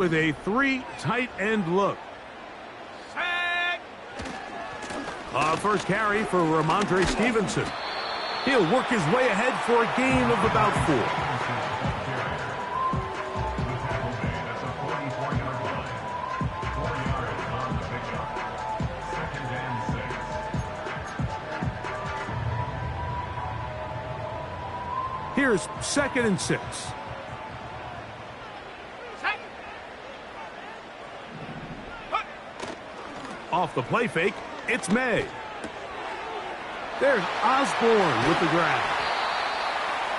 with a 3 tight end look. First carry for Ramondre Stevenson. He'll work his way ahead for a gain of about 4. Here's 2nd and 6. Off the play fake, it's May. There's Osborne with the grab.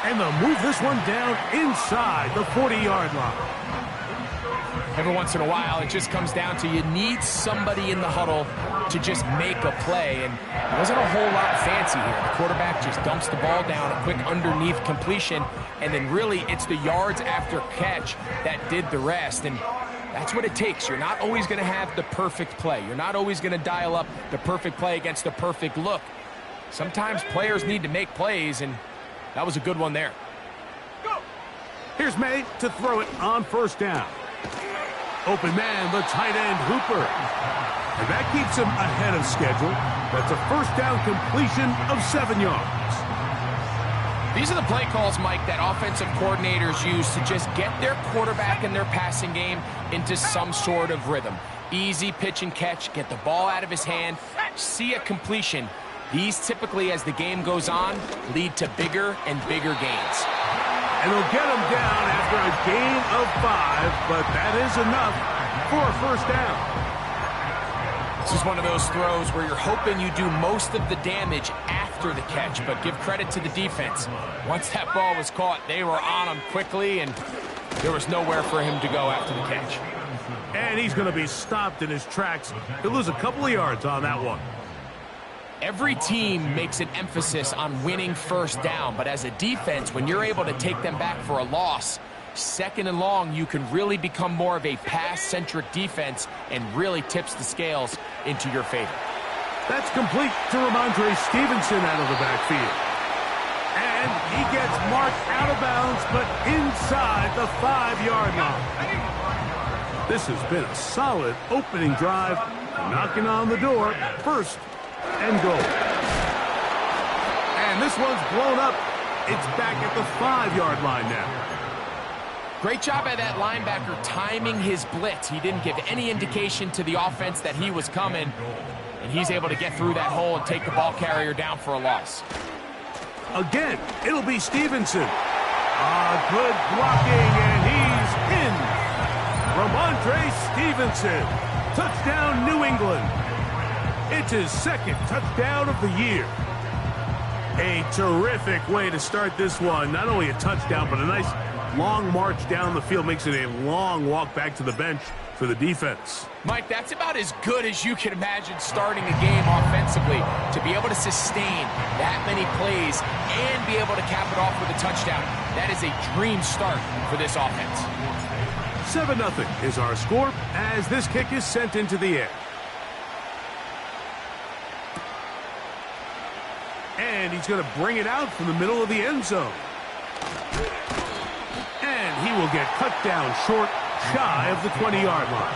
And they'll move this one down inside the 40-yard line. Every once in a while, it just comes down to you need somebody in the huddle to just make a play. And it wasn't a whole lot fancy here. The quarterback just dumps the ball down, a quick underneath completion, and then really it's the yards after catch that did the rest. And that's what it takes. You're not always going to have the perfect play. You're not always going to dial up the perfect play against the perfect look. Sometimes players need to make plays, and that was a good one there. Here's May to throw it on 1st down. Open man, the tight end, Hooper. And that keeps him ahead of schedule. That's a 1st down completion of 7 yards. These are the play calls, Mike, that offensive coordinators use to just get their quarterback and their passing game into some sort of rhythm. Easy pitch and catch, get the ball out of his hand, see a completion. These typically, as the game goes on, lead to bigger and bigger gains. And they'll get him down after a gain of 5, but that is enough for a 1st down. This is one of those throws where you're hoping you do most of the damage after the catch, but give credit to the defense. Once that ball was caught, they were on him quickly, and there was nowhere for him to go after the catch. And he's going to be stopped in his tracks. He'll lose a couple of yards on that one. Every team makes an emphasis on winning 1st down, but as a defense, when you're able to take them back for a loss, 2nd and long, you can really become more of a pass-centric defense and really tips the scales into your favor. That's complete to Ramondre Stevenson out of the backfield. And he gets marked out of bounds, but inside the 5-yard line. This has been a solid opening drive, knocking on the door, 1st and goal. And this one's blown up. It's back at the 5-yard line now. Great job by that linebacker timing his blitz. He didn't give any indication to the offense that he was coming, and he's able to get through that hole and take the ball carrier down for a loss. Again, it'll be Stevenson. Good blocking, and he's in. Ramondre Stevenson. Touchdown, New England. It's his 2nd touchdown of the year. A terrific way to start this one. Not only a touchdown, but a nice long march down the field. Makes it a long walk back to the bench for the defense. Mike, that's about as good as you can imagine starting a game offensively. To be able to sustain that many plays and be able to cap it off with a touchdown, that is a dream start for this offense. 7-0 is our score as this kick is sent into the air. And he's going to bring it out from the middle of the end zone. And he will get cut down short, shy of the 20-yard line.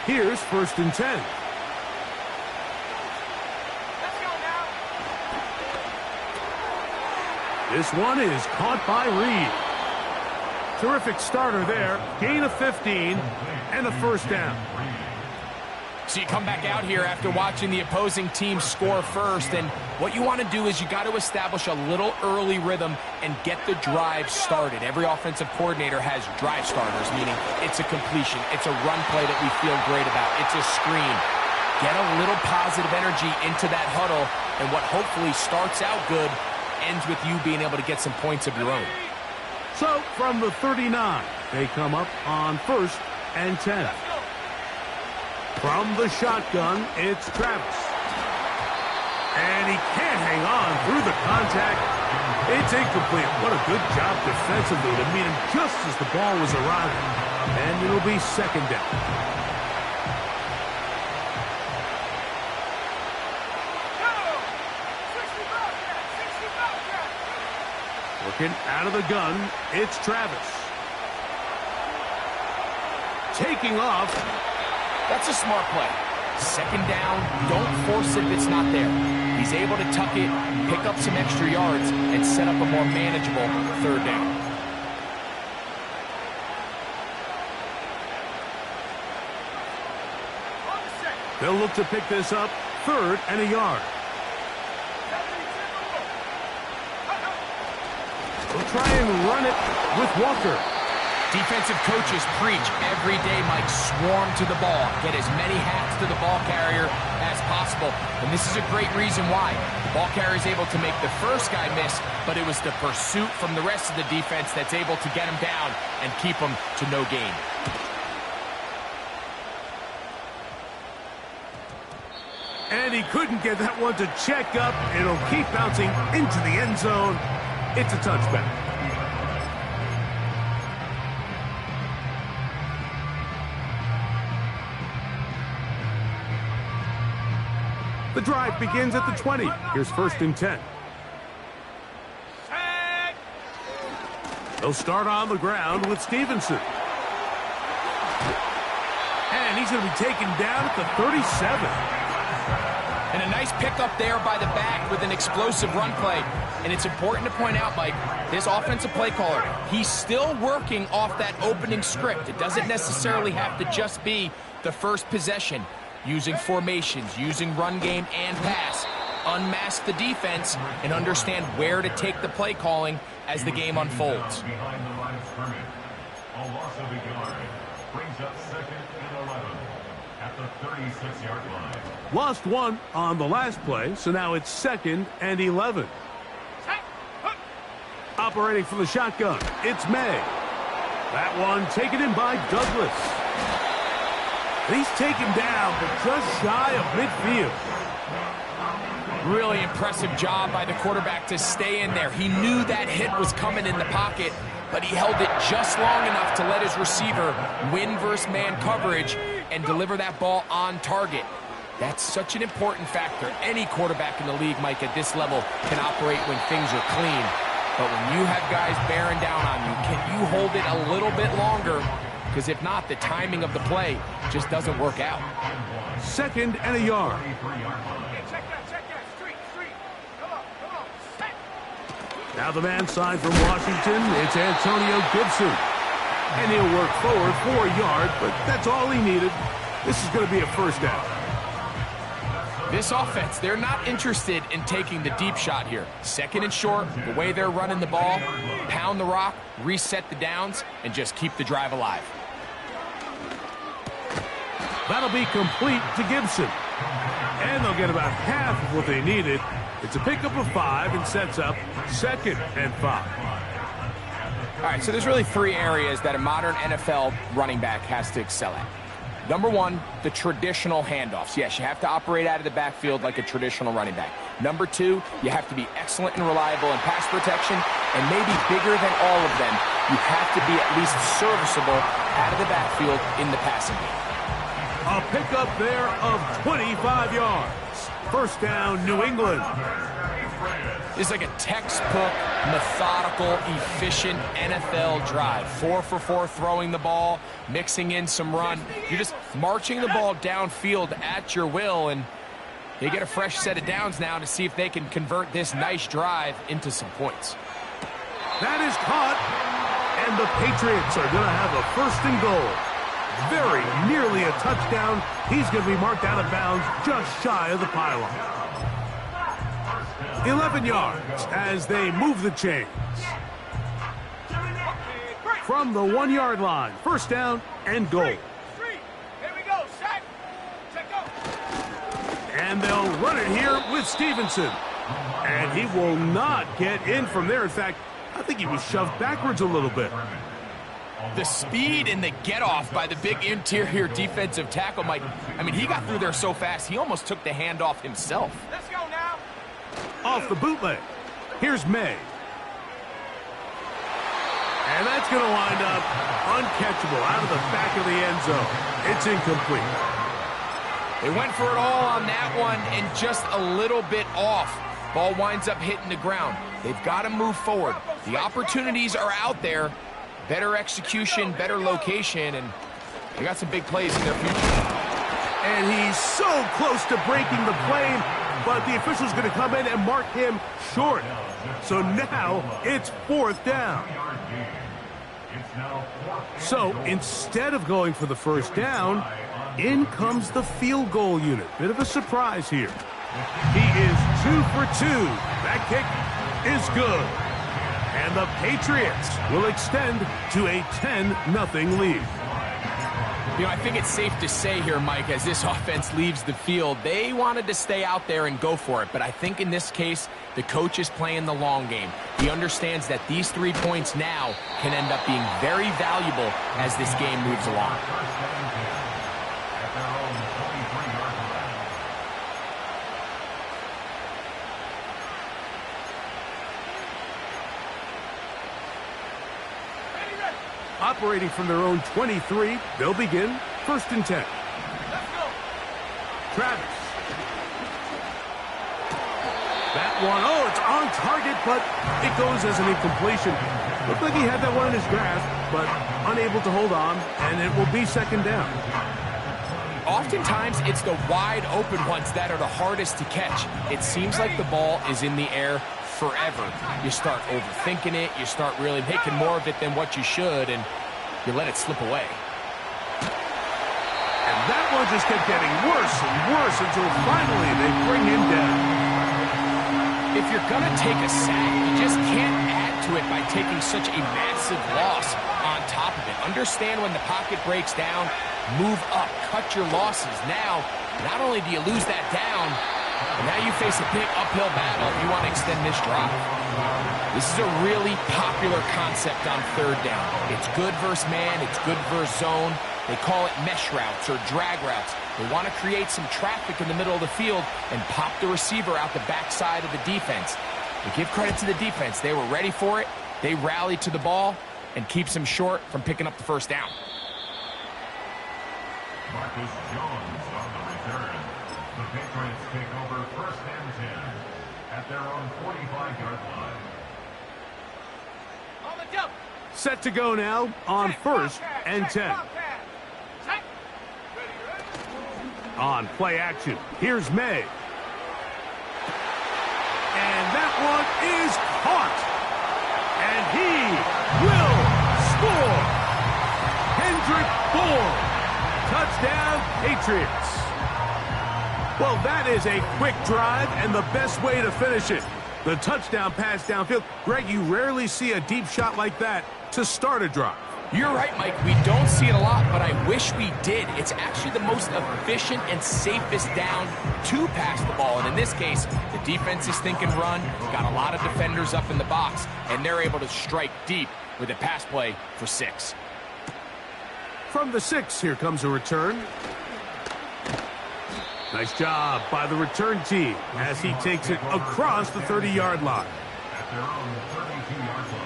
Here's 1st and 10. This one is caught by Reed. Terrific starter there. Gain of 15 and a 1st down. So you come back out here after watching the opposing team score first, and what you want to do is you got to establish a little early rhythm and get the drive started. Every offensive coordinator has drive starters, meaning it's a completion, it's a run play that we feel great about, it's a screen. Get a little positive energy into that huddle, and what hopefully starts out good ends with you being able to get some points of your own. So, from the 39, they come up on 1st and 10. From the shotgun, it's Travis. And he can't hang on through the contact. It's incomplete. What a good job defensively to meet him just as the ball was arriving. And it'll be 2nd down. Working out of the gun, it's Travis. Taking off. That's a smart play. Second down, don't force it if it's not there. He's able to tuck it, pick up some extra yards, and set up a more manageable third down. They'll look to pick this up, 3rd and a yard. They'll try and run it with Walker. Defensive coaches preach every day, Mike, swarm to the ball. Get as many hats to the ball carrier as possible. And this is a great reason why. The ball carrier is able to make the first guy miss, but it was the pursuit from the rest of the defense that's able to get him down and keep him to no gain. And he couldn't get that one to check up. It'll keep bouncing into the end zone. It's a touchback. The drive begins at the 20. Here's 1st and 10. They'll start on the ground with Stevenson. And he's going to be taken down at the 37. And a nice pickup there by the back with an explosive run play. And it's important to point out, Mike, this offensive play caller, he's still working off that opening script. It doesn't necessarily have to just be the first possession. Using formations, using run game and pass, unmask the defense, and understand where to take the play calling as the game unfolds. Lost one on the last play, so now it's 2nd and 11. Operating from the shotgun, it's May. That one taken in by Douglas. He's taken down, but just shy of midfield. Really impressive job by the quarterback to stay in there. He knew that hit was coming in the pocket, but he held it just long enough to let his receiver win versus man coverage and deliver that ball on target. That's such an important factor. Any quarterback in the league, Mike, at this level can operate when things are clean. But when you have guys bearing down on you, can you hold it a little bit longer? Because if not, the timing of the play just doesn't work out. 2nd and a yard. Now the man side from Washington, it's Antonio Gibson. And he'll work forward for a yard, but that's all he needed. This is going to be a 1st down. This offense, they're not interested in taking the deep shot here. 2nd and short, the way they're running the ball, pound the rock, reset the downs, and just keep the drive alive. That'll be complete to Gibson. And they'll get about half of what they needed. It's a pickup of 5 and sets up 2nd and 5. All right, so there's really 3 areas that a modern NFL running back has to excel at. Number 1, the traditional handoffs. Yes, you have to operate out of the backfield like a traditional running back. Number 2, you have to be excellent and reliable in pass protection, and maybe bigger than all of them, you have to be at least serviceable out of the backfield in the passing game. A pickup there of 25 yards. 1st down, New England. It's like a textbook, methodical, efficient NFL drive. 4 for 4 throwing the ball, mixing in some run. You're just marching the ball downfield at your will, and they get a fresh set of downs now to see if they can convert this nice drive into some points. That is caught, and the Patriots are going to have a 1st and goal. Very nearly a touchdown. He's going to be marked out of bounds just shy of the pylon. 11 yards as they move the chains. From the 1-yard line, 1st down and goal. Here we go, set. And they'll run it here with Stevenson. And he will not get in from there. In fact, I think he was shoved backwards a little bit. The speed and the get-off by the big interior defensive tackle, Mike. I mean, he got through there so fast, he almost took the handoff himself. Let's go now. Off the bootleg. Here's May. And that's going to wind up uncatchable out of the back of the end zone. It's incomplete. They went for it all on that one and just a little bit off. Ball winds up hitting the ground. They've got to move forward. The opportunities are out there. Better execution, better location, and they got some big plays in their future. And he's so close to breaking the play, but the official's going to come in and mark him short. So now it's 4th down. So instead of going for the first down, in comes the field goal unit. Bit of a surprise here. He is 2 for 2. That kick is good. And the Patriots will extend to a 10-0 lead. You know, I think it's safe to say here, Mike, as this offense leaves the field, they wanted to stay out there and go for it. But I think in this case, the coach is playing the long game. He understands that these 3 points now can end up being very valuable as this game moves along. Operating from their own 23, they'll begin 1st and 10. Let's go. Travis. That one, oh, it's on target, but it goes as an incompletion. Looked like he had that one in his grasp, but unable to hold on, and it will be 2nd down. Oftentimes, it's the wide open ones that are the hardest to catch. It seems like the ball is in the air forever. You start overthinking it, you start really making more of it than what you should, and you let it slip away. And that one just kept getting worse and worse until finally they bring him down. If you're gonna take a sack, you just can't add to it by taking such a massive loss on top of it. Understand when the pocket breaks down, move up, cut your losses. Now, not only do you lose that down, but now you face a big uphill battle if you want to extend this drive. This is a really popular concept on 3rd down. It's good versus man, it's good versus zone. They call it mesh routes or drag routes. They want to create some traffic in the middle of the field and pop the receiver out the backside of the defense. But give credit to the defense. They were ready for it. They rallied to the ball and keeps them short from picking up the 1st down. Marcus Jones on the return. The Patriots take over 1st and 10 at their own 45-yard line. On the jump. Set to go now on 1st and 10. On play action, here's May. And that one is caught. And he will score. Hendrick Bourne. Touchdown, Patriots. Well, that is a quick drive and the best way to finish it. The touchdown pass downfield. Greg, you rarely see a deep shot like that to start a drive. You're right, Mike. We don't see it a lot, but I wish we did. It's actually the most efficient and safest down to pass the ball. And in this case, the defense is thinking run, got a lot of defenders up in the box, and they're able to strike deep with a pass play for 6. From the 6, here comes a return. Nice job by the return team as he takes it across the 30-yard line. At their own 32-yard line.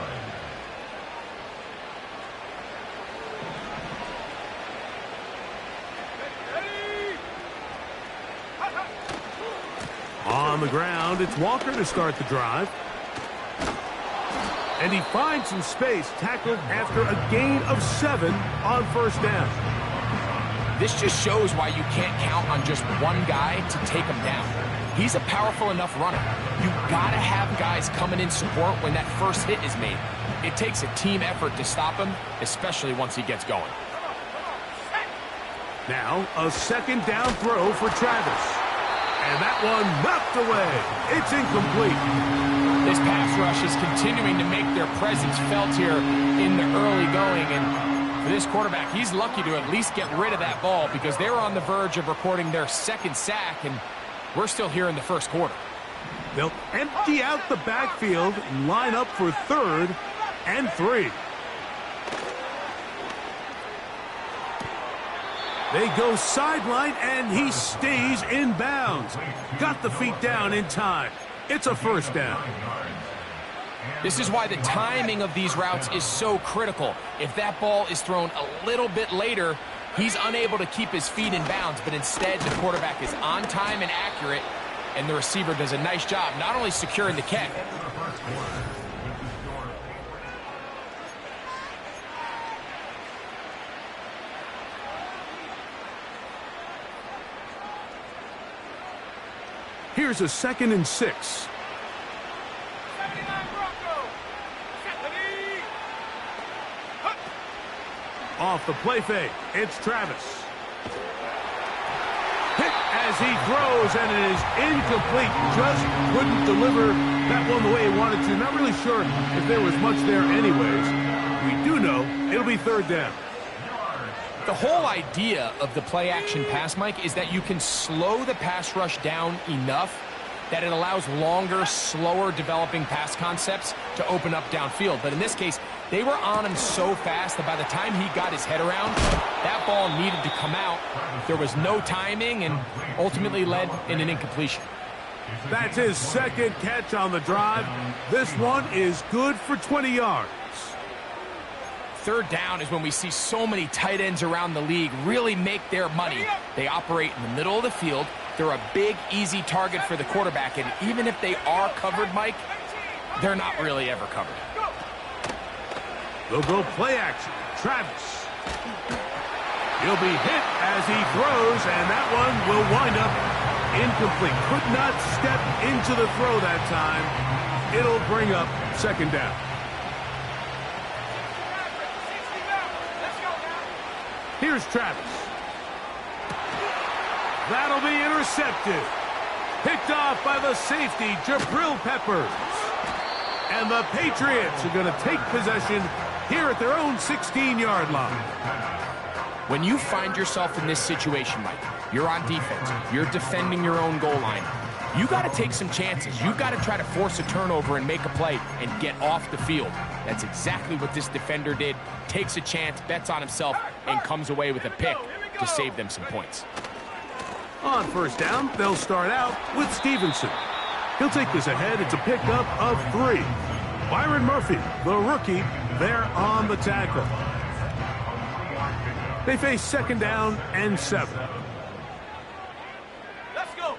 On the ground, it's Walker to start the drive. And he finds some space, tackled after a gain of 7 on 1st down. This just shows why you can't count on just one guy to take him down. He's a powerful enough runner. You've got to have guys coming in support when that first hit is made. It takes a team effort to stop him, especially once he gets going. Now, a 2nd down throw for Travis. And that one knocked away. It's incomplete. This pass rush is continuing to make their presence felt here in the early going. And for this quarterback, he's lucky to at least get rid of that ball because they were on the verge of recording their 2nd sack, and we're still here in the 1st quarter. They'll empty out the backfield and line up for 3rd and 3. They go sideline, and he stays in bounds. Got the feet down in time. It's a 1st down. This is why the timing of these routes is so critical. If that ball is thrown a little bit later, he's unable to keep his feet in bounds, but instead the quarterback is on time and accurate, and the receiver does a nice job not only securing the catch. Here's a 2nd and 6. Off the play fake, it's Travis. Hit as he throws, and it is incomplete. Just couldn't deliver that one the way he wanted to. Not really sure if there was much there anyways. We do know it'll be 3rd down. The whole idea of the play-action pass, Mike, is that you can slow the pass rush down enough that it allows longer, slower developing pass concepts to open up downfield. But in this case, they were on him so fast that by the time he got his head around, that ball needed to come out. There was no timing and ultimately led in an incompletion. That's his 2nd catch on the drive. This one is good for 20 yards. 3rd down is when we see so many tight ends around the league really make their money. They operate in the middle of the field. They're a big, easy target for the quarterback, and even if they are covered, Mike, they're not really ever covered. They'll go play action. Travis. He'll be hit as he throws, and that one will wind up incomplete. Could not step into the throw that time. It'll bring up 2nd down. Here's Travis. That'll be intercepted. Picked off by the safety, Jabril Peppers. And the Patriots are going to take possession here at their own 16-yard line. When you find yourself in this situation, Mike, you're on defense, you're defending your own goal line, you got to take some chances. You've got to try to force a turnover and make a play and get off the field. That's exactly what this defender did. Takes a chance, bets on himself, and comes away with a pick to save them some points. On 1st down, they'll start out with Stevenson. He'll take this ahead. It's a pickup of 3. Byron Murphy, the rookie, there on the tackle. They face 2nd down and 7. Let's go.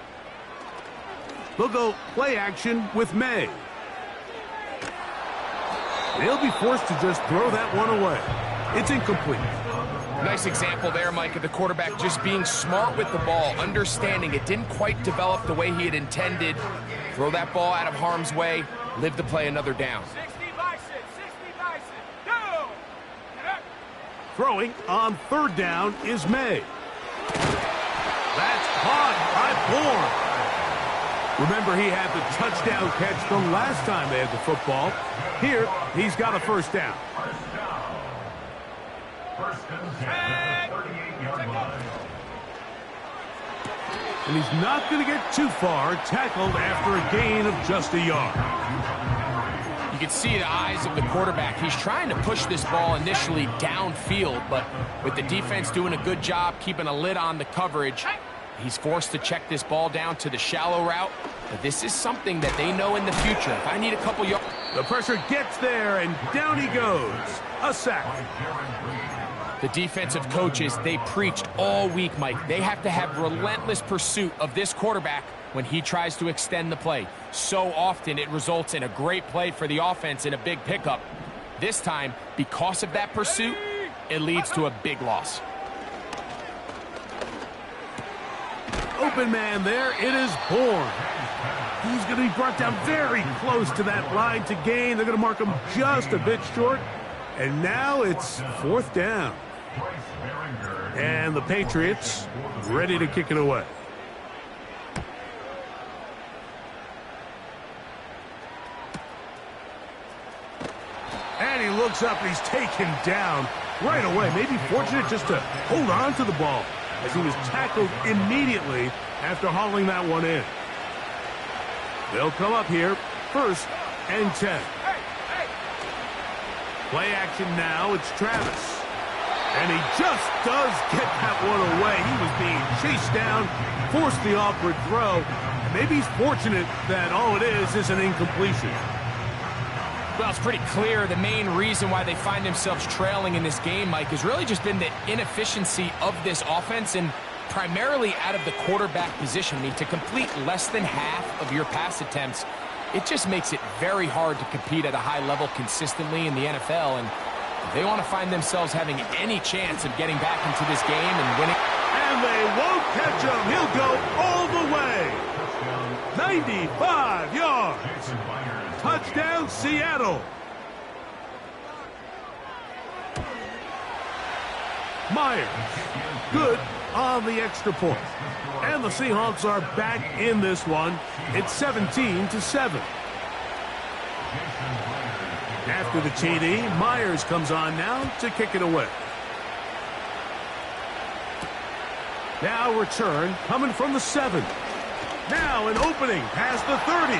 They'll go play action with May. They'll be forced to just throw that one away. It's incomplete. Nice example there, Mike, of the quarterback just being smart with the ball, understanding it didn't quite develop the way he had intended. Throw that ball out of harm's way, live to play another down. 60 bison, 60 bison. Down. Throwing on 3rd down is May. That's caught by Bourne. Remember, he had the touchdown catch the last time they had the football. Here, he's got a 1st down. And he's not going to get too far, tackled after a gain of just a yard. You can see the eyes of the quarterback. He's trying to push this ball initially downfield, but with the defense doing a good job keeping a lid on the coverage, he's forced to check this ball down to the shallow route. But this is something that they know in the future. If I need a couple yards. The pressure gets there, and down he goes. A sack. The defensive coaches, they preached all week, Mike. They have to have relentless pursuit of this quarterback when he tries to extend the play. So often it results in a great play for the offense and a big pickup. This time, because of that pursuit, it leads to a big loss. Open man there. It is Bourne. He's going to be brought down very close to that line to gain. They're going to mark him just a bit short. And now it's 4th down. And the Patriots ready to kick it away. And he looks up and he's taken down right away. Maybe fortunate just to hold on to the ball as he was tackled immediately after hauling that one in. They'll come up here, 1st and 10. Play action now, it's Travis. And he just does get that one away. He was being chased down, forced the awkward throw. And maybe he's fortunate that all it is an incompletion. Well, it's pretty clear the main reason why they find themselves trailing in this game, Mike, has really just been the inefficiency of this offense and primarily out of the quarterback position. I mean, to complete less than half of your pass attempts, it just makes it very hard to compete at a high level consistently in the NFL. And if they want to find themselves having any chance of getting back into this game and winning. And they won't catch him. He'll go all the way. 95 yards. Touchdown, Seattle. Myers, good on the extra point. And the Seahawks are back in this one. It's 17-7. After the TD, Myers comes on now to kick it away. Now return coming from the 7. Now an opening past the 30.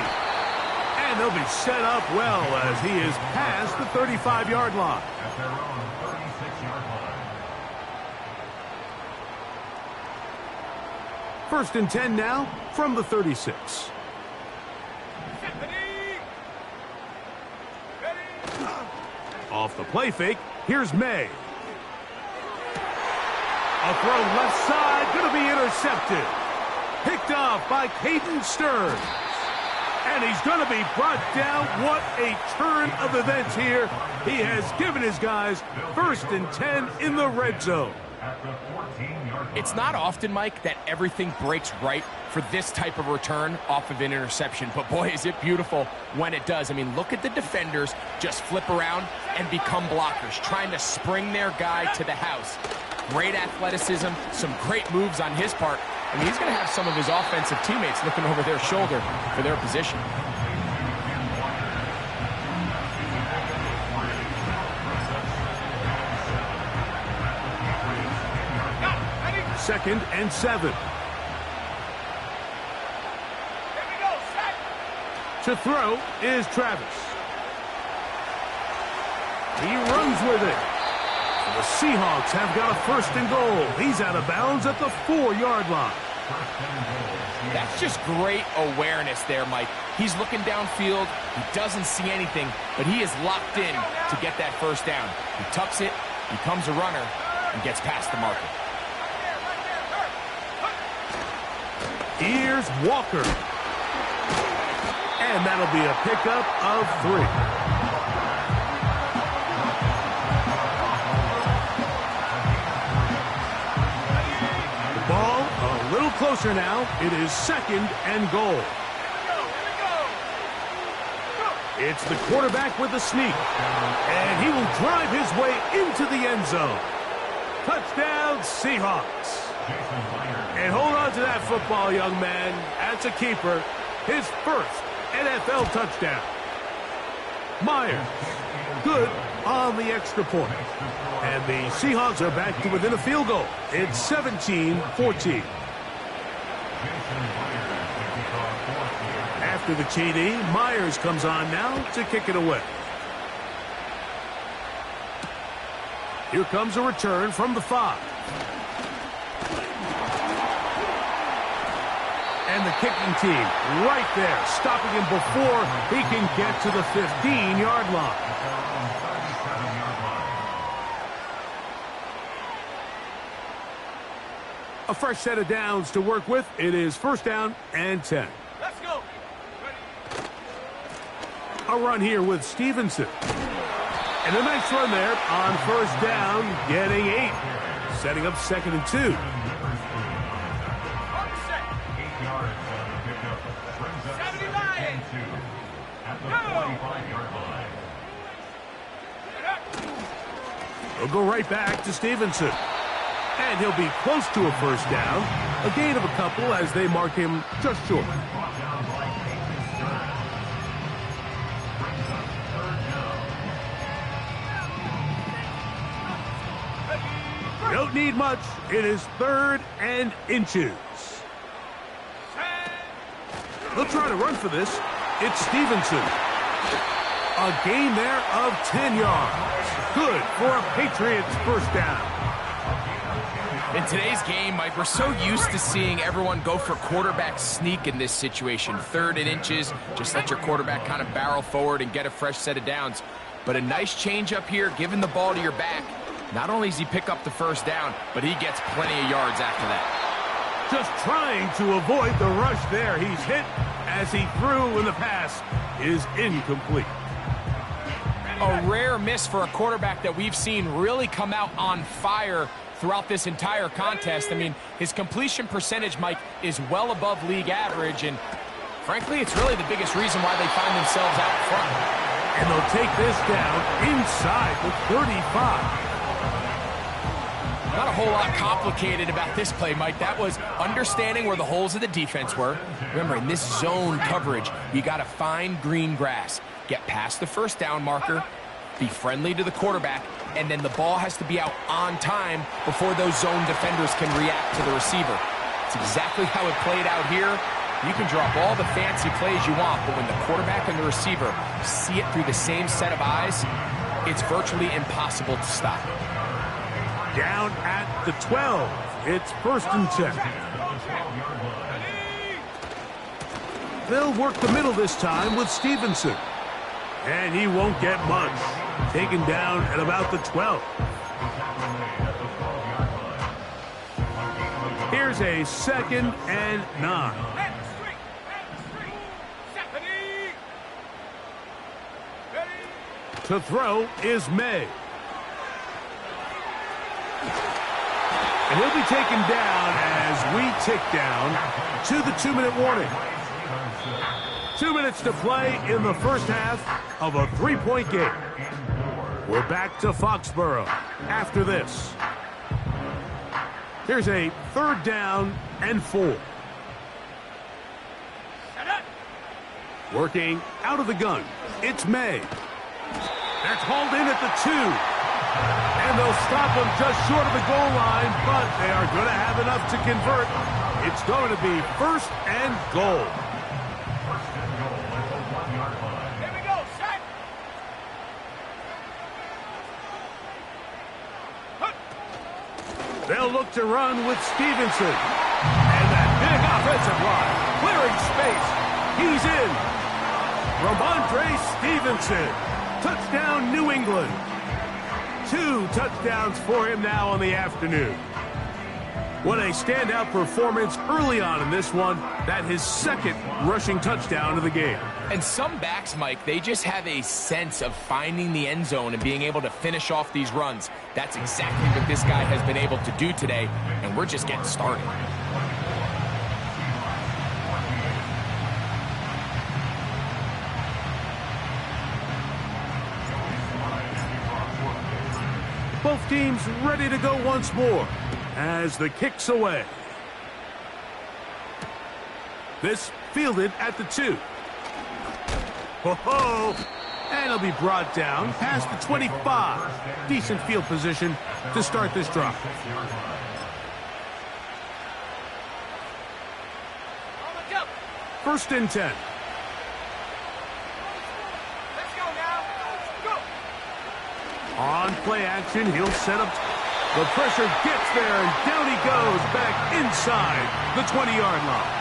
And they'll be set up well as he is past the 35-yard line. At their own 36-yard line. First and 10 now from the 36. Off the play fake, here's May. A throw left side, going to be intercepted. Picked off by Caden Stearns. And he's going to be brought down. What a turn of events here. He has given his guys first and 10 in the red zone. It's not often, Mike, that everything breaks right for this type of return off of an interception. But boy, is it beautiful when it does. I mean, look at the defenders just flip around and become blockers, trying to spring their guy to the house. Great athleticism, some great moves on his part. I mean, he's going to have some of his offensive teammates looking over their shoulder for their position. Second and 7. To throw is Travis. He runs with it. The Seahawks have got a first and goal. He's out of bounds at the 4-yard line. That's just great awareness there, Mike. He's looking downfield. He doesn't see anything, but he is locked in to get that first down. He tucks it, becomes a runner, and gets past the marker. Here's Walker. And that'll be a pickup of 3. Closer now. It is second and goal. It's the quarterback with the sneak. And he will drive his way into the end zone. Touchdown, Seahawks. And hold on to that football, young man. That's a keeper. His first NFL touchdown. Myers, good on the extra point. And the Seahawks are back to within a field goal. It's 17-14. After the TD, Myers comes on now to kick it away. Here comes a return from the 5. And the kicking team right there, stopping him before he can get to the 15-yard line. A fresh set of downs to work with. It is first down and 10. Let's go. A run here with Stevenson. And a nice run there on first down, getting 8. Setting up second and 2. 8 yards on the pickup. Brings up 79. and 2 at the 45-yard line. He'll go right back to Stevenson. And he'll be close to a first down. A gain of a couple as they mark him just short. Don't need much. It is 3rd and inches. They'll try to run for this. It's Stevenson. A gain there of 10 yards. Good for a Patriots first down. In today's game, Mike, we're so used to seeing everyone go for quarterback sneak in this situation. 3rd and inches, just let your quarterback kind of barrel forward and get a fresh set of downs. But a nice change up here, giving the ball to your back. Not only does he pick up the first down, but he gets plenty of yards after that. Just trying to avoid the rush there. He's hit as he threw, and the pass is incomplete. A rare miss for a quarterback that we've seen really come out on fire throughout this entire contest. I mean, his completion percentage, Mike, is well above league average, and frankly, it's really the biggest reason why they find themselves out front. And they'll take this down inside the 35. Not a whole lot complicated about this play, Mike. That was understanding where the holes of the defense were. Remember, in this zone coverage, you got to find green grass. Get past the first down marker, be friendly to the quarterback, and then the ball has to be out on time before those zone defenders can react to the receiver. It's exactly how it played out here. You can drop all the fancy plays you want, but when the quarterback and the receiver see it through the same set of eyes, it's virtually impossible to stop. Down at the 12. It's 1st and 10. They'll work the middle this time with Stevenson. And he won't get much. Taken down at about the 12. Here's a 2nd and 9. To throw is May. And he'll be taken down as we tick down to the 2-minute warning. 2 minutes to play in the first half of a 3-point game. We're back to Foxborough after this. Here's a 3rd down and 4. Working out of the gun. It's May. That's hauled in at the 2. And they'll stop him just short of the goal line, but they are going to have enough to convert. It's going to be 1st and goal. Here we go, set. They'll look to run with Stevenson. And that big offensive line, clearing space. He's in. Ramondre Stevenson. Touchdown, New England. 2 touchdowns for him now on the afternoon. What a standout performance early on in this one. That his 2nd rushing touchdown of the game. And some backs, Mike, they just have a sense of finding the end zone and being able to finish off these runs. That's exactly what this guy has been able to do today, and we're just getting started. Both teams ready to go once more as the kick's away. This fielded at the 2. Ho-ho! And he'll be brought down past the 25. Decent field position to start this drive. First and 10. On play action, he'll set up. The pressure gets there, and down he goes back inside the 20-yard line.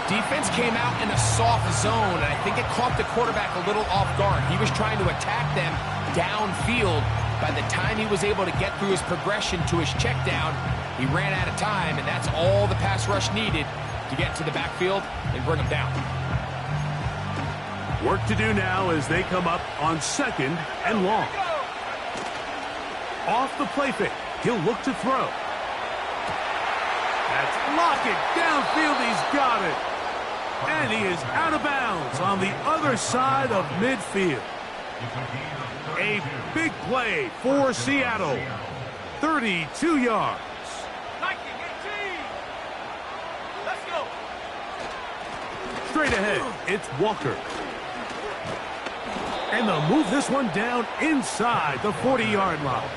Defense came out in a soft zone, and I think it caught the quarterback a little off guard. He was trying to attack them downfield. By the time he was able to get through his progression to his check down, he ran out of time, and that's all the pass rush needed to get to the backfield and bring him down. Work to do now as they come up on 2nd and long. Off the play fake, he'll look to throw. That's Lockett downfield, he's got it. And he is out of bounds on the other side of midfield. A big play for Seattle. 32 yards. Let's go. Straight ahead, it's Walker. And they'll move this one down inside the 40-yard line.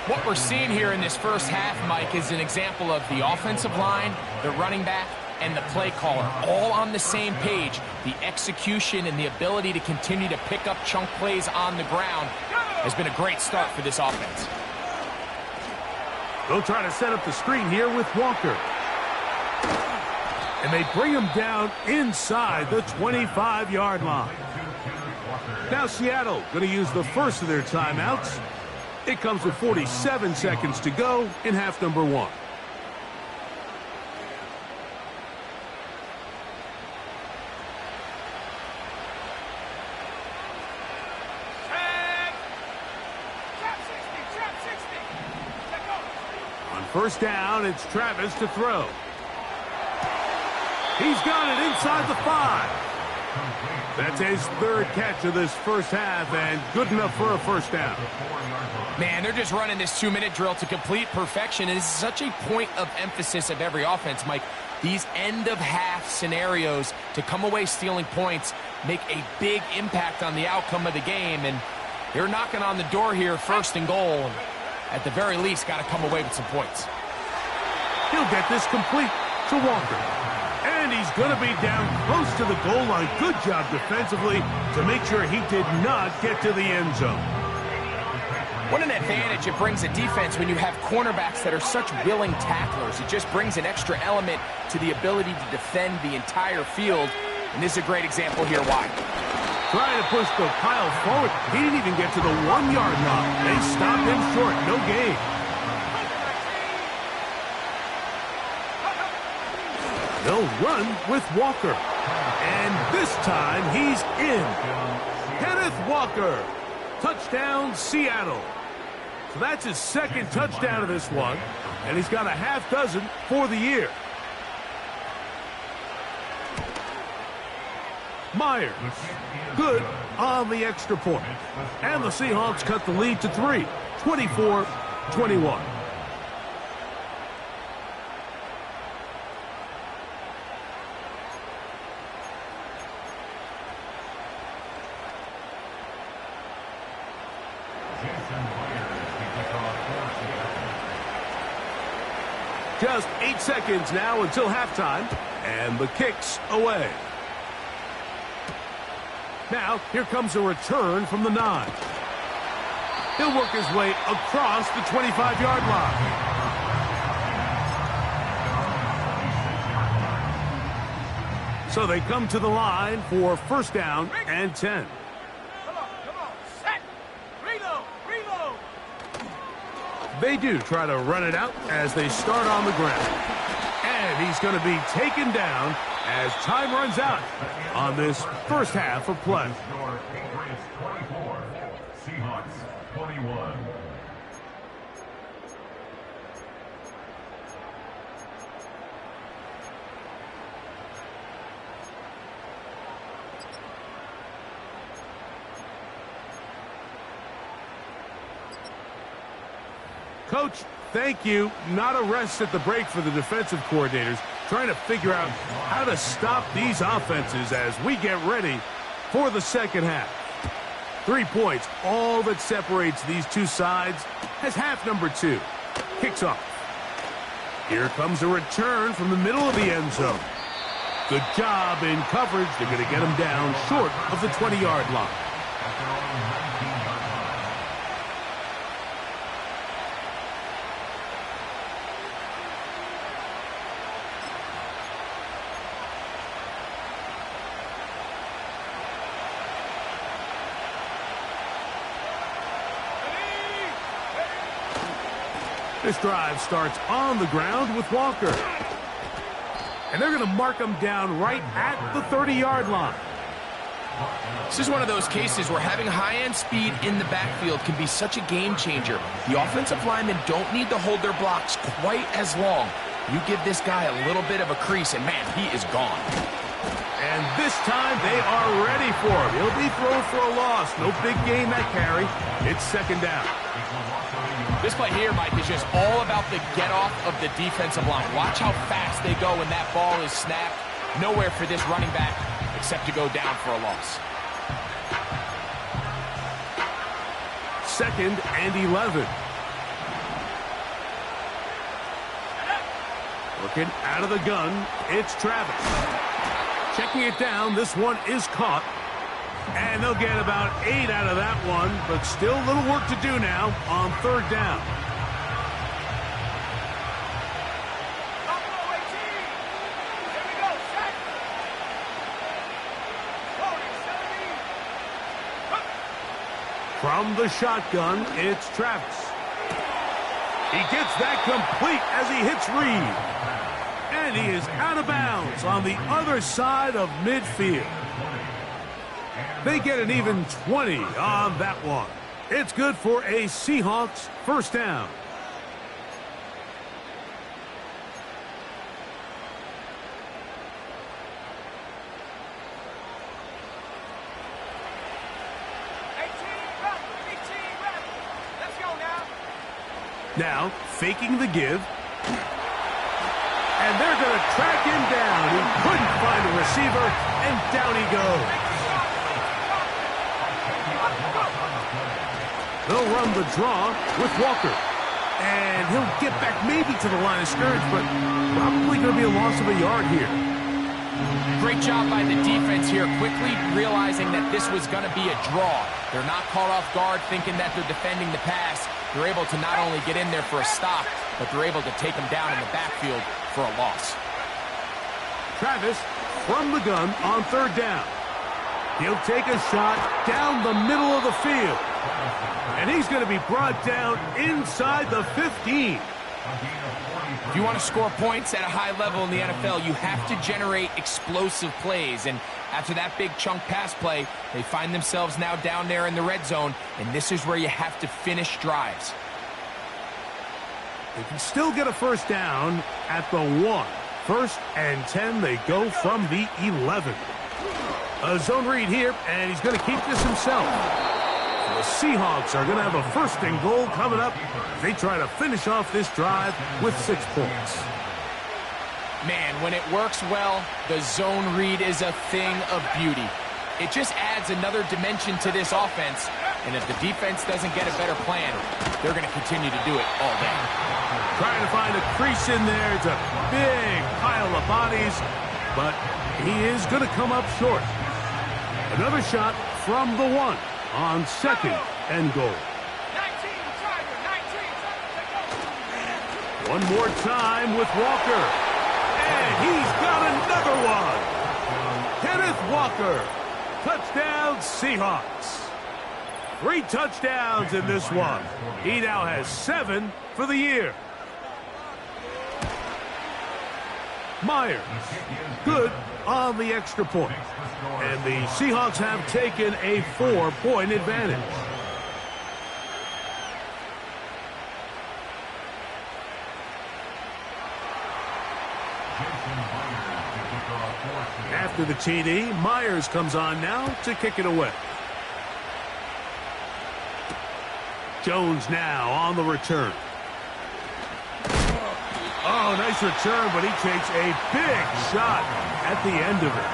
What we're seeing here in this first half, Mike, is an example of the offensive line, the running back, and the play caller all on the same page. The execution and the ability to continue to pick up chunk plays on the ground has been a great start for this offense. They'll try to set up the screen here with Walker. And they bring him down inside the 25-yard line. Now Seattle going to use the first of their timeouts. It comes with 47 seconds to go in half number 1. First down, it's Travis to throw. He's got it inside the 5. That's his third catch of this first half, and good enough for a first down. Man, they're just running this 2-minute drill to complete perfection, and it's such a point of emphasis of every offense, Mike. These end-of-half scenarios to come away stealing points make a big impact on the outcome of the game, and they're knocking on the door here, first and goal. At the very least, got to come away with some points. He'll get this complete to Walker. And he's going to be down close to the goal line. Good job defensively to make sure he did not get to the end zone. What an advantage it brings a defense when you have cornerbacks that are such willing tacklers. It just brings an extra element to the ability to defend the entire field. And this is a great example here why. Trying to push the pile forward. He didn't even get to the 1-yard line. They stopped him short. No gain. They'll run with Walker. And this time he's in. Kenneth Walker. Touchdown, Seattle. So that's his second touchdown of this one. And he's got a half dozen for the year. Myers. Good on the extra point. And the Seahawks cut the lead to 3. 24-21. Just 8 seconds now until halftime, and the kick's away. Now, here comes a return from the 9. He'll work his way across the 25-yard line. So they come to the line for first down and 10. Come on, set, reload. They do try to run it out as they start on the ground. And he's going to be taken down as time runs out on this first half of play. Patriots 24, Seahawks 21. Coach, thank you. Not a rest at the break for the defensive coordinators, trying to figure out how to stop these offenses as we get ready for the second half. 3 points, all that separates these two sides as half number 2 kicks off. Here comes a return from the middle of the end zone. Good job in coverage. They're going to get him down short of the 20-yard line. This drive starts on the ground with Walker. And they're going to mark him down right at the 30-yard line. This is one of those cases where having high-end speed in the backfield can be such a game changer. The offensive linemen don't need to hold their blocks quite as long. You give this guy a little bit of a crease, and man, he is gone. And this time they are ready for him. He'll be thrown for a loss. No big gain that carry. It's second down. This play here, Mike, is just all about the get-off of the defensive line. Watch how fast they go when that ball is snapped. Nowhere for this running back except to go down for a loss. Second and 11. Looking out of the gun, it's Travis. Checking it down, this one is caught. And they'll get about 8 out of that one, but still a little work to do now on third down. Here we go, set. From the shotgun, it's Travis. He gets that complete as he hits Reed. And he is out of bounds on the other side of midfield. They get an even 20 on that one. It's good for a Seahawks first down. Now, faking the give. And they're going to track him down. He couldn't find a receiver, and down he goes. They'll run the draw with Walker. And he'll get back maybe to the line of scrimmage, but probably going to be a loss of a yard here. Great job by the defense here, quickly realizing that this was going to be a draw. They're not caught off guard thinking that they're defending the pass. They're able to not only get in there for a stop, but they're able to take him down in the backfield for a loss. Travis from the gun on third down. He'll take a shot down the middle of the field. And he's going to be brought down inside the 15. If you want to score points at a high level in the NFL, you have to generate explosive plays. And after that big chunk pass play, they find themselves now down there in the red zone. And this is where you have to finish drives. They can still get a first down at the 1. First and 10, they go from the 11. A zone read here, and he's going to keep this himself. The Seahawks are going to have a first and goal coming up. They try to finish off this drive with 6 points. Man, when it works well, the zone read is a thing of beauty. It just adds another dimension to this offense. And if the defense doesn't get a better plan, they're going to continue to do it all day. Trying to find a crease in there. It's a big pile of bodies, but he is going to come up short. Another shot from the 1 on second and goal. 19, Tiger, 19, One more time with Walker. And he's got another one. Kenneth Walker. Touchdown, Seahawks. 3 touchdowns in this one. He now has 7 for the year. Myers, good on the extra point. And the Seahawks have taken a 4-point advantage. After the TD, Myers comes on now to kick it away. Jones now on the return. Oh, nice return, but he takes a big shot at the end of it.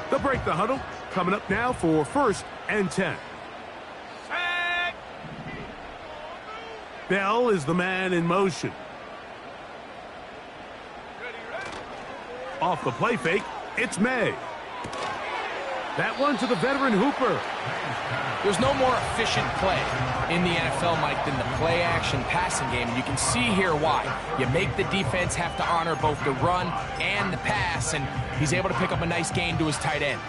They'll break the huddle. Coming up now for first and 10. Bell is the man in motion. Off the play fake, it's May. That one to the veteran Hooper. There's no more efficient play in the NFL, Mike, than the play-action passing game. And you can see here why. You make the defense have to honor both the run and the pass, and he's able to pick up a nice gain to his tight end.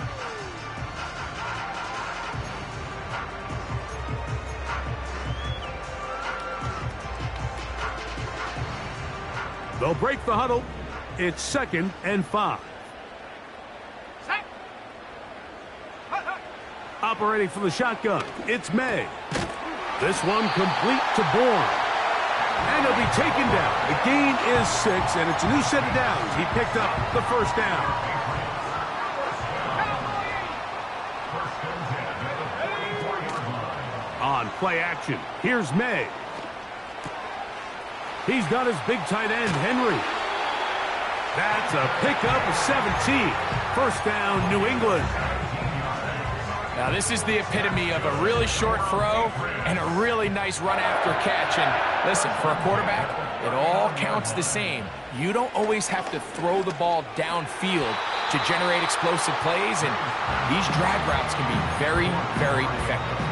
They'll break the huddle. It's second and 5. Operating from the shotgun, it's May. This one complete to Bourne. And he'll be taken down. The gain is 6, and it's a new set of downs. He picked up the first down. On play action, here's May. He's got his big tight end, Henry. That's a pickup of 17. First down, New England. Now, this is the epitome of a really short throw and a really nice run after catch. And listen, for a quarterback, it all counts the same. You don't always have to throw the ball downfield to generate explosive plays, and these drag routes can be very, very effective.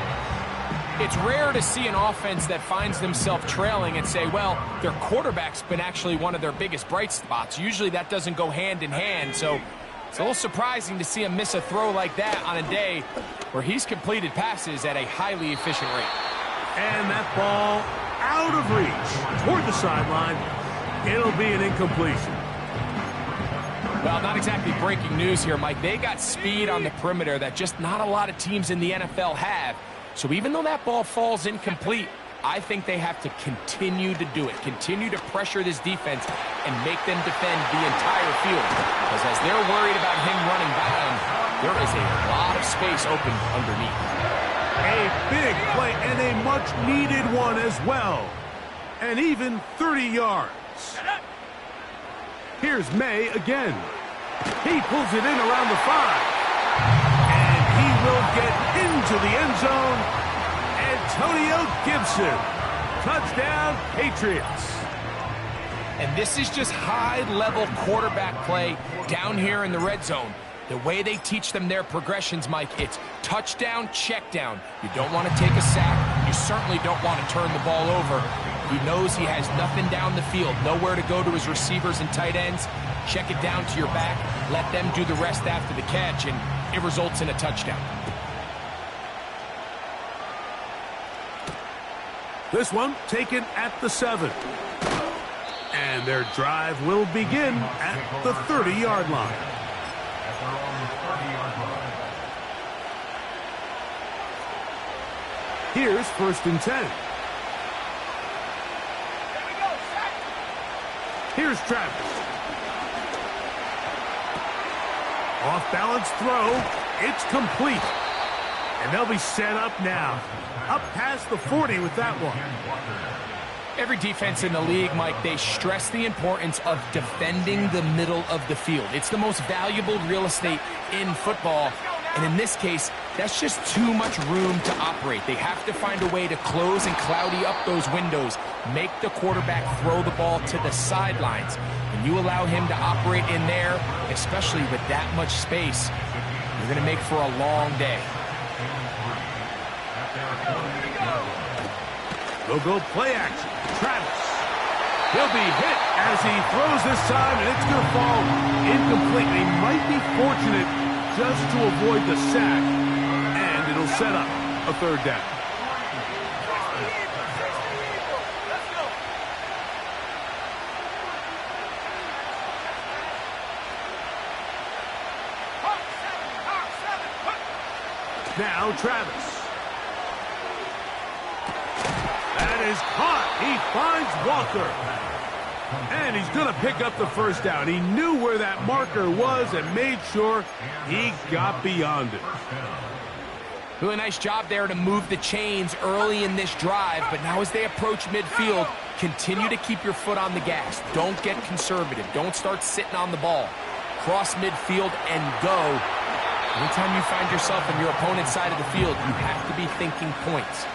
It's rare to see an offense that finds themselves trailing and say, well, their quarterback's been actually one of their biggest bright spots. Usually that doesn't go hand in hand, so it's a little surprising to see him miss a throw like that on a day where he's completed passes at a highly efficient rate. And that ball out of reach toward the sideline. It'll be an incompletion. Well, not exactly breaking news here, Mike. They got speed on the perimeter that just not a lot of teams in the NFL have. So even though that ball falls incomplete, I think they have to continue to do it, continue to pressure this defense and make them defend the entire field. Because as they're worried about him running by them, there is a lot of space open underneath. A big play and a much-needed one as well. And even 30 yards. Here's May again. He pulls it in around the 5. And he will get into the end zone. Antonio Gibson. Touchdown, Patriots. And this is just high-level quarterback play down here in the red zone. The way they teach them their progressions, Mike, it's touchdown, check down. You don't want to take a sack. You certainly don't want to turn the ball over. He knows he has nothing down the field, nowhere to go to his receivers and tight ends. Check it down to your back. Let them do the rest after the catch, and it results in a touchdown. This one taken at the 7. And their drive will begin at the 30-yard line. At their own 30-yard line. Here's 1st and 10. Here's Travis. Off-balance throw. It's complete. And they'll be set up now. Up past the 40 with that one. Every defense in the league, Mike, they stress the importance of defending the middle of the field. It's the most valuable real estate in football. And in this case, that's just too much room to operate. They have to find a way to close and cloudy up those windows, make the quarterback throw the ball to the sidelines. When you allow him to operate in there, especially with that much space, you're going to make for a long day. They'll go play action. Travis. He'll be hit as he throws this time, and it's going to fall incomplete. They might be fortunate just to avoid the sack, and it'll set up a 3rd down. Now Travis. That is caught. He finds Walker. And he's going to pick up the 1st down. He knew where that marker was and made sure he got beyond it. Really nice job there to move the chains early in this drive, but now as they approach midfield, continue to keep your foot on the gas. Don't get conservative. Don't start sitting on the ball. Cross midfield and go. Anytime you find yourself on your opponent's side of the field, you have to be thinking points.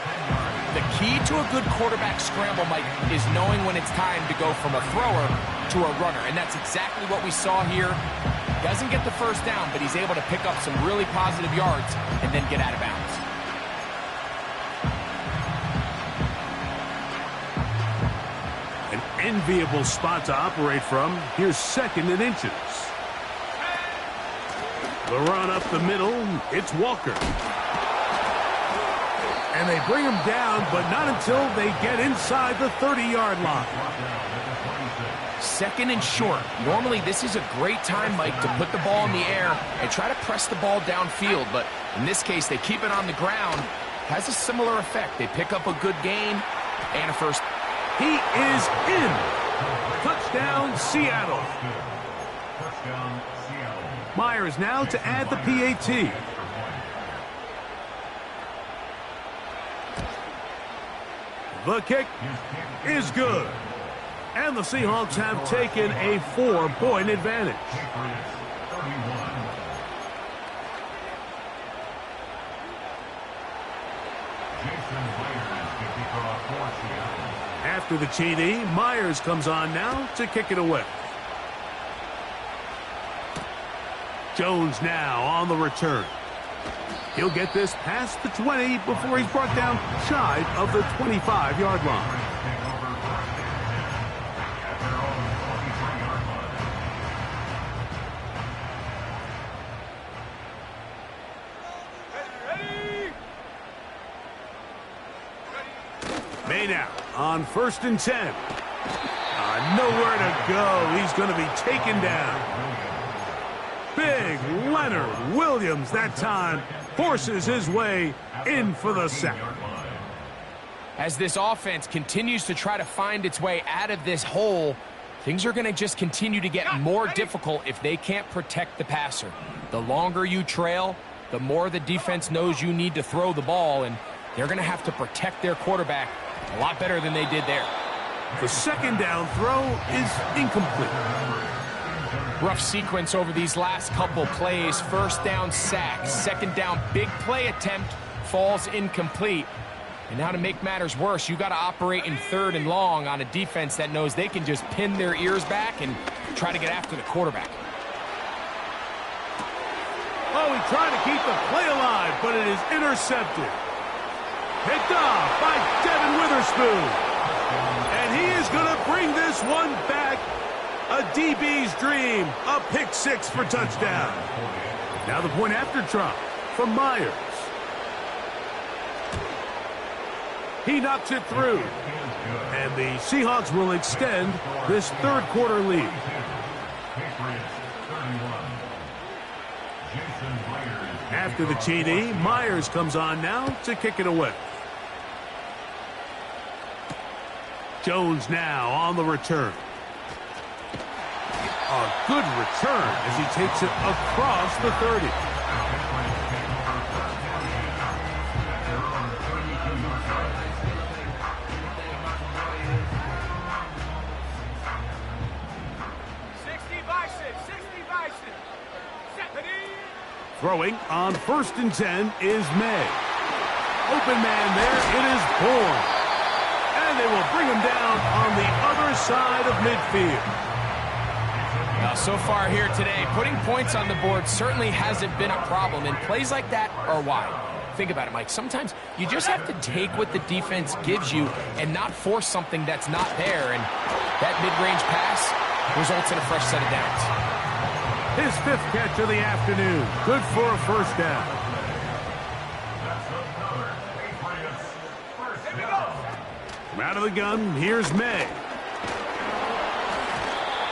The key to a good quarterback scramble, Mike, is knowing when it's time to go from a thrower to a runner. And that's exactly what we saw here. Doesn't get the 1st down, but he's able to pick up some really positive yards and then get out of bounds. An enviable spot to operate from. Here's 2nd and inches. The run up the middle. It's Walker. And they bring him down, but not until they get inside the 30-yard line. 2nd and short. Normally, this is a great time, Mike, to put the ball in the air and try to press the ball downfield. But in this case, they keep it on the ground. Has a similar effect. They pick up a good gain and a 1st. He is in. Touchdown, Seattle. Touchdown, Seattle. Myers now to add the PAT. The kick is good. And the Seahawks have taken a 4-point advantage. After the TD, Myers comes on now to kick it away. Jones now on the return. He'll get this past the 20 before he's brought down shy of the 25-yard line. May now on 1st and 10. Nowhere to go. He's going to be taken down. Big Leonard Williams that time forces his way in for the sack. As this offense continues to try to find its way out of this hole, things are going to just continue to get more difficult if they can't protect the passer. The longer you trail, the more the defense knows you need to throw the ball, and they're going to have to protect their quarterback a lot better than they did there. The second down throw is incomplete. Rough sequence over these last couple plays. First down sack, second down big play attempt falls incomplete. And now to make matters worse, you got to operate in third and long on a defense that knows they can just pin their ears back and try to get after the quarterback. Oh, he tried to keep the play alive, but it is intercepted. Picked off by Devin Witherspoon. And he is going to bring this one back. A DB's dream. A pick six for touchdown. Now the point after try from Myers. He knocks it through. And the Seahawks will extend this third quarter lead. After the TD, Myers comes on now to kick it away. Jones now on the return. A good return as he takes it across the 30. Throwing on 1st and 10 is May. Open man there, it is Bourne. And they will bring him down on the other side of midfield. Now, so far here today, putting points on the board certainly hasn't been a problem, and plays like that are why. Think about it, Mike. Sometimes you just have to take what the defense gives you and not force something that's not there, and that mid-range pass results in a fresh set of downs. His 5th catch of the afternoon. Good for a first down. From out of the gun, here's May.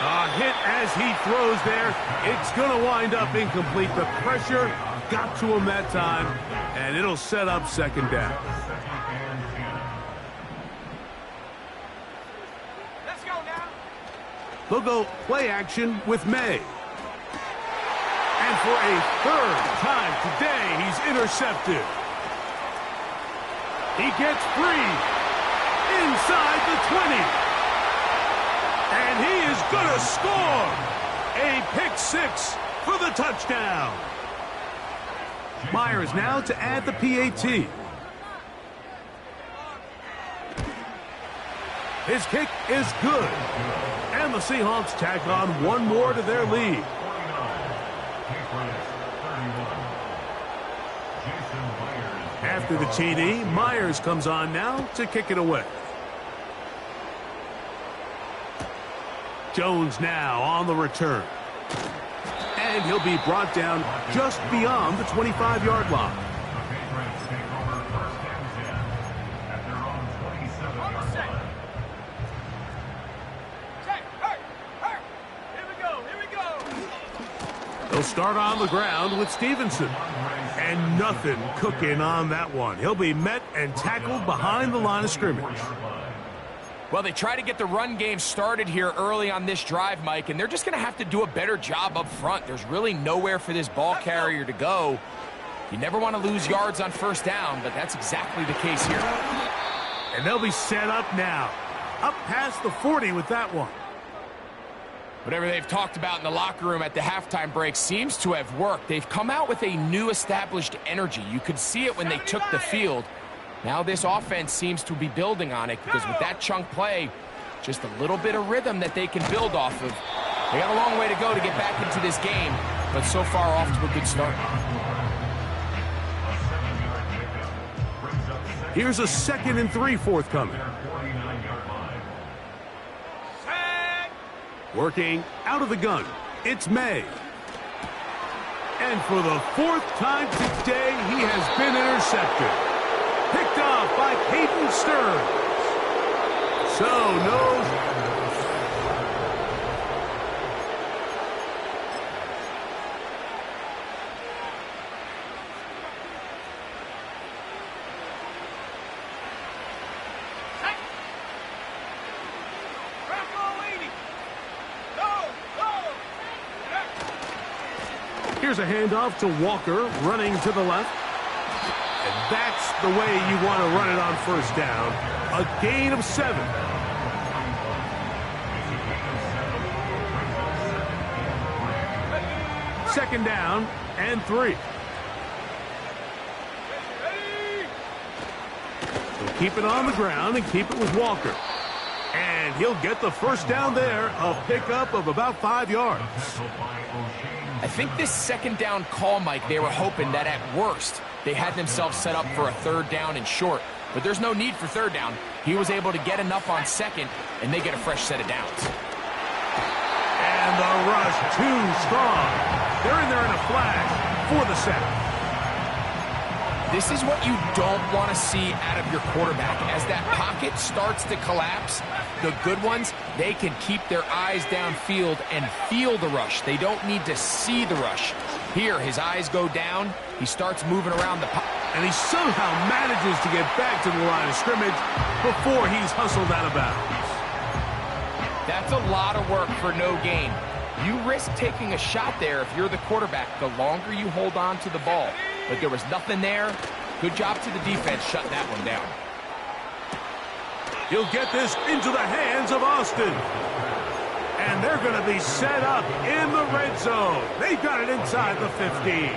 A hit as he throws there. It's going to wind up incomplete. The pressure got to him that time, and it'll set up second down. Let's go now. They'll go play action with May. And for a third time today, he's intercepted. He gets free inside the 20. And he is going to score. A pick six for the touchdown. Myers now to add the PAT. His kick is good. And the Seahawks tack on one more to their lead. After the TD, Myers comes on now to kick it away. Jones now on the return. And he'll be brought down just beyond the 25-yard line. They'll start on the ground with Stevenson. And nothing cooking on that one. He'll be met and tackled behind the line of scrimmage. Well, they try to get the run game started here early on this drive, Mike, and they're just going to have to do a better job up front. There's really nowhere for this ball carrier to go. You never want to lose yards on first down, but that's exactly the case here. And they'll be set up now. Up past the 40 with that one. Whatever they've talked about in the locker room at the halftime break seems to have worked. They've come out with a new established energy. You could see it when they took the field. Now this offense seems to be building on it because with that chunk play, just a little bit of rhythm that they can build off of. They got a long way to go to get back into this game, but so far off to a good start. Here's a 2nd and 3 forthcoming. Working out of the gun, it's May. And for the 4th time today, he has been intercepted. Picked off by Hayden Stearns. So, no. Here's a handoff to Walker, running to the left. And that's the way you want to run it on first down. A gain of 7. Second down and 3. He'll keep it on the ground and keep it with Walker. And he'll get the first down there, a pickup of about 5 yards. I think this second down call, Mike, they were hoping that at worst they had themselves set up for a third down and short. But there's no need for third down. He was able to get enough on second, and they get a fresh set of downs. And the rush too strong. They're in there in a flash for the sack. This is what you don't want to see out of your quarterback. As that pocket starts to collapse, the good ones, they can keep their eyes downfield and feel the rush. They don't need to see the rush. Here, his eyes go down. He starts moving around the pocket. And he somehow manages to get back to the line of scrimmage before he's hustled out of bounds. That's a lot of work for no gain. You risk taking a shot there if you're the quarterback the longer you hold on to the ball. But there was nothing there. Good job to the defense shutting that one down. He'll get this into the hands of Austin. And they're going to be set up in the red zone. They've got it inside the 15.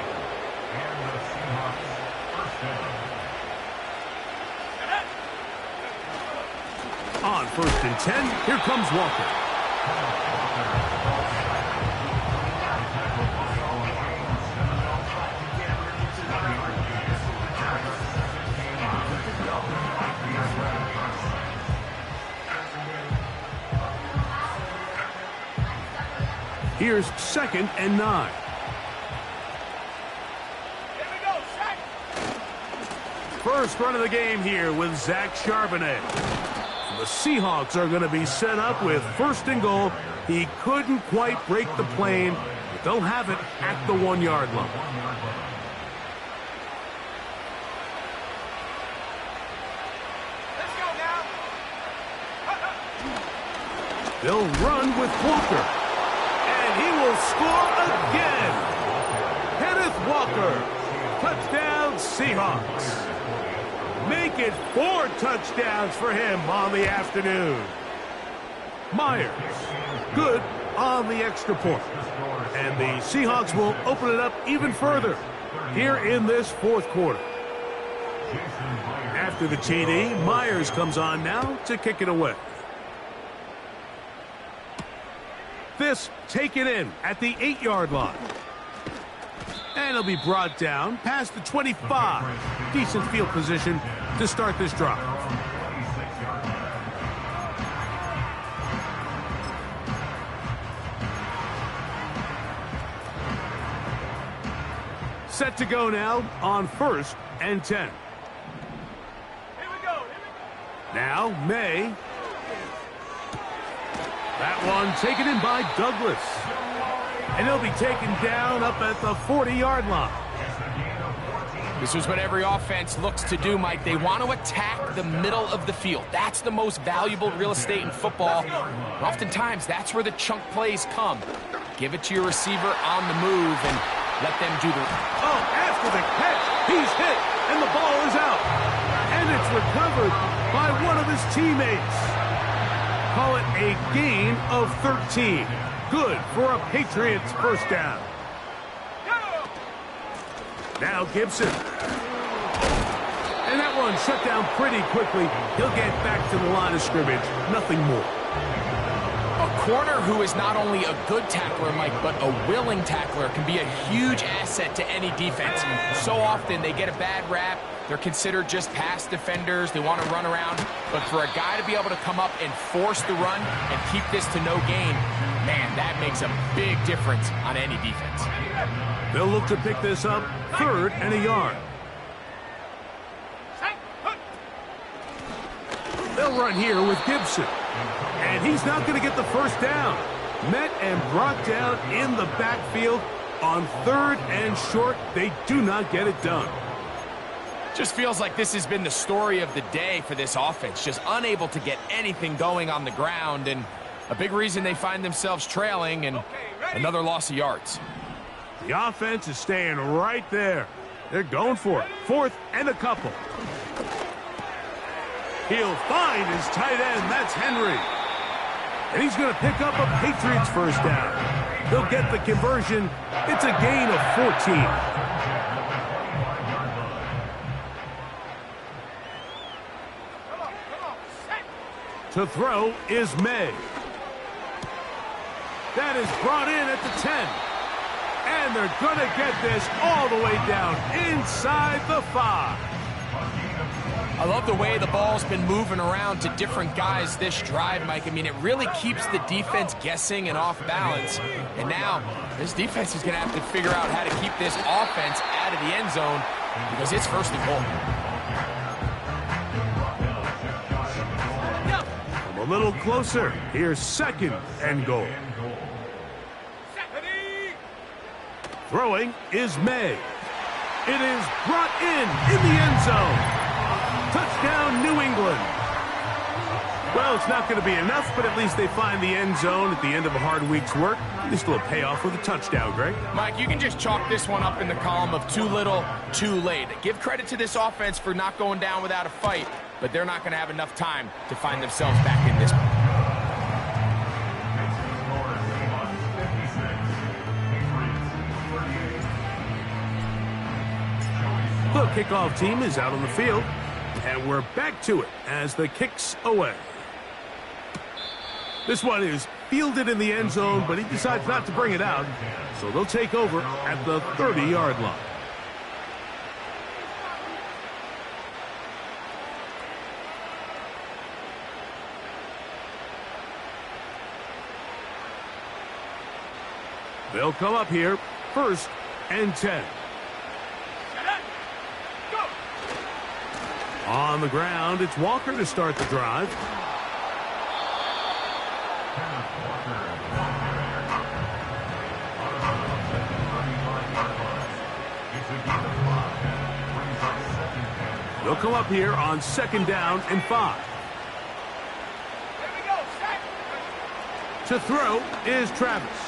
On 1st and 10, here comes Walker. Here's 2nd and 9. Here we go, Zach. First run of the game here with Zach Charbonnet. The Seahawks are going to be set up with 1st and goal. He couldn't quite break the plane, but they'll have it at the 1-yard line. Let's go now. They'll run with Walker. And he will score again. Kenneth Walker. Touchdown, Seahawks. Make it 4 touchdowns for him on the afternoon. Myers, good on the extra point. And the Seahawks will open it up even further here in this 4th quarter. After the TD, Myers comes on now to kick it away. This taken in at the 8-yard line. And it'll be brought down past the 25. Decent field position to start this drive. Set to go now on 1st and 10. Here we go. Now, May. That one taken in by Douglas. And he'll be taken down up at the 40-yard line. This is what every offense looks to do, Mike. They want to attack the middle of the field. That's the most valuable real estate in football. And oftentimes, that's where the chunk plays come. Give it to your receiver on the move and let them do the... Oh, after the catch, he's hit, and the ball is out. And it's recovered by one of his teammates. Call it a gain of 13. Good for a Patriots first down. Now Gibson. And that one shut down pretty quickly. He'll get back to the line of scrimmage. Nothing more. A corner who is not only a good tackler, Mike, but a willing tackler can be a huge asset to any defense. So often they get a bad rap. They're considered just pass defenders. They want to run around. But for a guy to be able to come up and force the run and keep this to no gain, man, that makes a big difference on any defense. They'll look to pick this up 3rd and a yard. They'll run here with Gibson. And he's not going to get the first down. Met and brought down in the backfield on 3rd and short. They do not get it done. Just feels like this has been the story of the day for this offense. Just unable to get anything going on the ground. And a big reason they find themselves trailing and another loss of yards. The offense is staying right there. They're going for it. 4th and a couple. He'll find his tight end. That's Henry. And he's going to pick up a Patriots first down. They'll get the conversion. It's a gain of 14. To throw is May. That is brought in at the 10. And they're going to get this all the way down inside the 5. I love the way the ball's been moving around to different guys this drive, Mike. I mean, it really keeps the defense guessing and off balance. And now this defense is going to have to figure out how to keep this offense out of the end zone because it's 1st and goal. A little closer. Here's 2nd and goal. Throwing is May. It is brought in the end zone. Touchdown, New England. Well, it's not going to be enough, but at least they find the end zone at the end of a hard week's work. At least a little payoff with a touchdown, Greg. Mike, you can just chalk this one up in the column of too little, too late. Give credit to this offense for not going down without a fight, but they're not going to have enough time to find themselves back in this one. The kickoff team is out on the field, and we're back to it as the kick's away. This one is fielded in the end zone, but he decides not to bring it out, so they'll take over at the 30-yard line. They'll come up here, 1st and 10. On the ground, it's Walker to start the drive. They'll come up here on 2nd down and 5. To throw is Travis.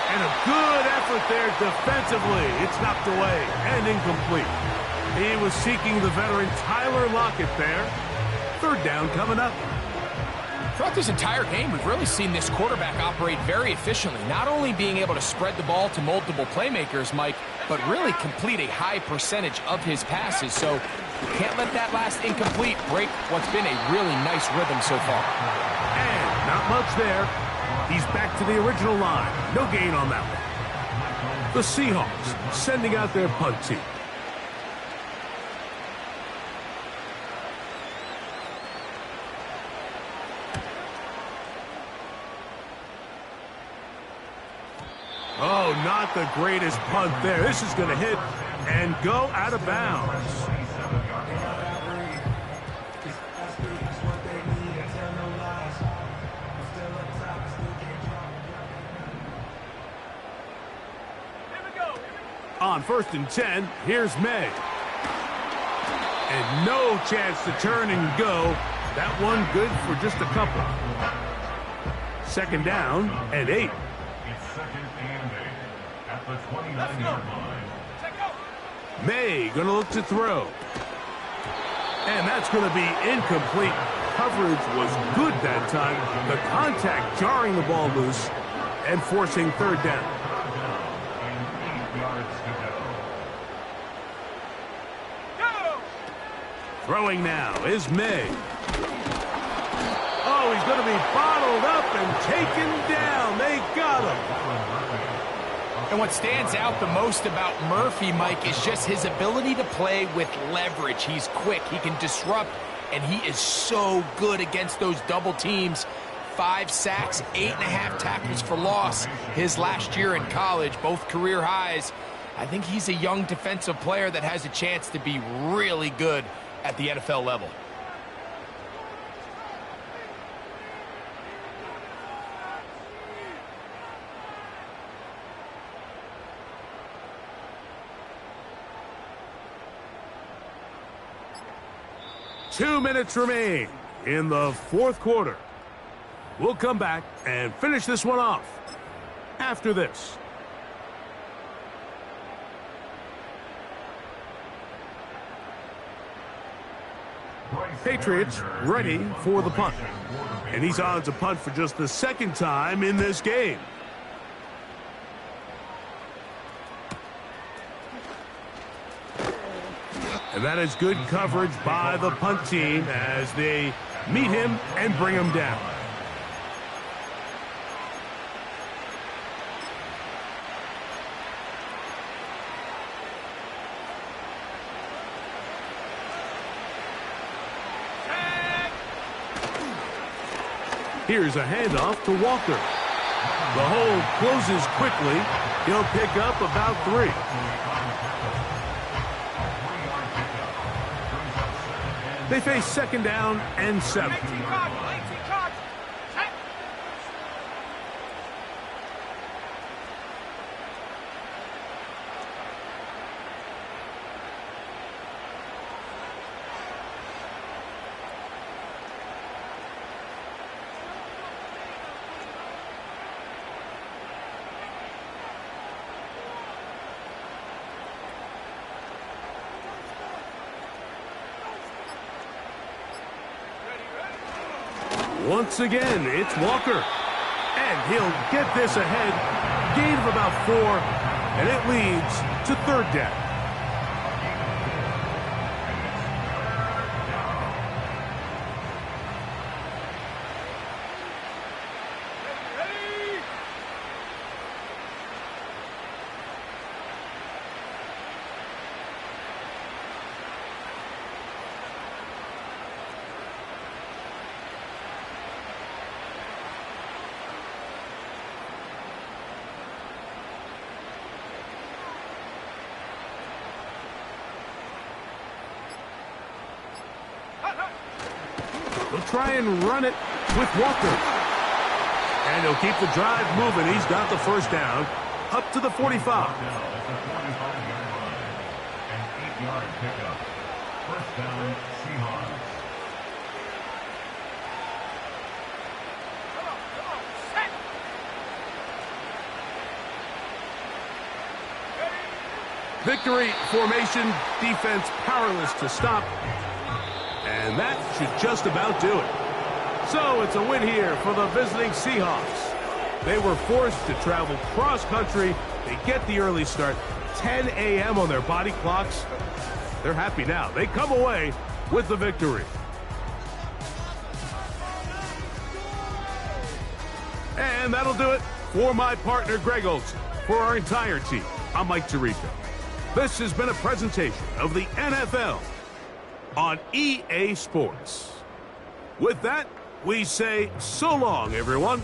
And a good effort there defensively. It's knocked away and incomplete. He was seeking the veteran Tyler Lockett there. 3rd down coming up. Throughout this entire game, we've really seen this quarterback operate very efficiently, not only being able to spread the ball to multiple playmakers, Mike, but really complete a high percentage of his passes. So you can't let that last incomplete break what's been a really nice rhythm so far. And not much there. He's back to the original line. No gain on that one. The Seahawks sending out their punt team. Oh, not the greatest punt there. This is going to hit and go out of bounds. On 1st and 10, here's May. And no chance to turn and go. That one good for just a couple. 2nd down and 8. It's 2nd and 8 at the 29-yard line. May going to look to throw. And that's going to be incomplete. Coverage was good that time. The contact jarring the ball loose and forcing 3rd down. Throwing now is May. Oh, he's going to be bottled up and taken down. They got him. And what stands out the most about Murphy, Mike, is just his ability to play with leverage. He's quick, he can disrupt, and he is so good against those double teams. 5 sacks, 8.5 tackles for loss his last year in college, both career highs. I think he's a young defensive player that has a chance to be really good at the NFL level. Two minutes remain in the 4th quarter. We'll come back and finish this one off after this. Patriots ready for the punt. And he's on to punt for just the second time in this game. And that is good coverage by the punt team as they meet him and bring him down. Here's a handoff to Walker. The hole closes quickly. He'll pick up about 3. They face second down and 7. 18 cards. Check. Once again, it's Walker. And he'll get this ahead. Gain of about 4. And it leads to third down. He'll try and run it with Walker. And he'll keep the drive moving. He's got the first down up to the 45. Now at the 45-yard line. An 8-yard pickup. First down, Seahawks. Come on. Set. Victory formation, defense powerless to stop. And that should just about do it. So it's a win here for the visiting Seahawks. They were forced to travel cross-country. They get the early start, 10 a.m. on their body clocks. They're happy now. They come away with the victory. And that'll do it for my partner, Greg Olson. For our entire team, I'm Mike Tirico. This has been a presentation of the NFL on EA Sports. With that, we say so long, everyone.